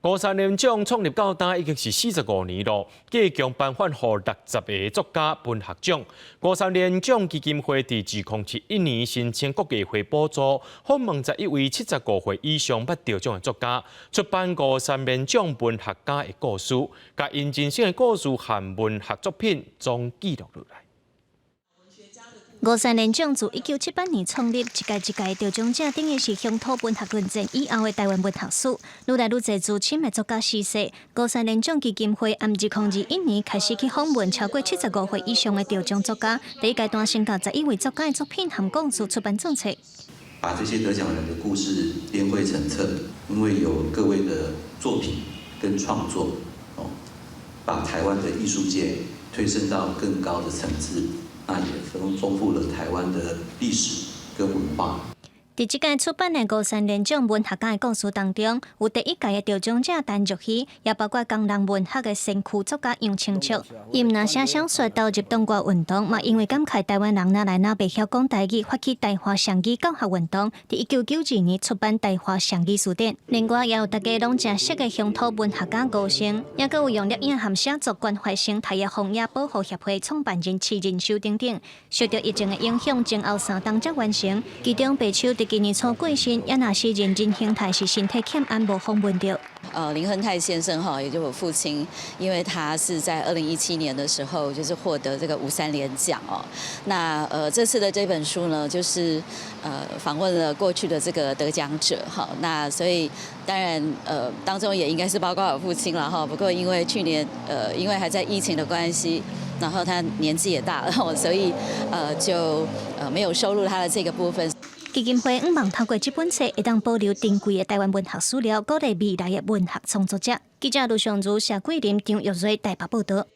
高山联奖创立到今已经是45年了，继强颁发予60个作家文学奖。高山联奖基金会伫2071年申请国家会补助，访问11位75岁以上捌得奖的作家，出版高山联奖文学家的故事，甲因人生的故事和文学作品总记录落来。 高山联奖自1978年创立，一届一届得奖者等于是乡土文学论战以后的台湾文学史。愈来愈侪资深的作家逝世，高山联奖基金会按2021年开始去访问超过75岁以上的得奖作家，第一阶段先甲11位作家的作品和故事出版政策。把这些得奖人的故事编绘成册，因为有各位的作品跟创作，把台湾的艺术界推升到更高的层次。 那也丰富了台湾的历史跟文化。在这届出版的高山联奖文学家的故事当中，有第一届的得奖者陈玉熙，也包括工人文学的先驱作家杨清秋。伊唔那写小说投入党国运动，嘛因为感慨台湾人哪来哪袂晓讲台语，发起台华双语教学运动。在1992年出版台华双语书典。另外，也有大家拢正熟的乡土文学家高升，也佮有用摄影和写作关怀生态的荒野保护协会创办人池仁修等等。受到疫情的影响，前后3档才完成，其中白秋伫今年初过身，也那是认真形态是身体欠安无访问到。林亨泰先生哈，也就是我父亲，因为他是在2017年的时候，就是获得这个53联奖哦。那这次的这本书呢，就是访问了过去的这个得奖者哈。那所以当然当中也应该是包括我父亲了哈。不过因为去年因为还在疫情的关系。 然后他年纪也大了，所以就没有收录他的这个部分。基金会希望透过这本册，会当保留珍贵的台湾文学史料，鼓励未来的文学创作者。记者卢尚如、谢桂林、张玉瑞台北报道。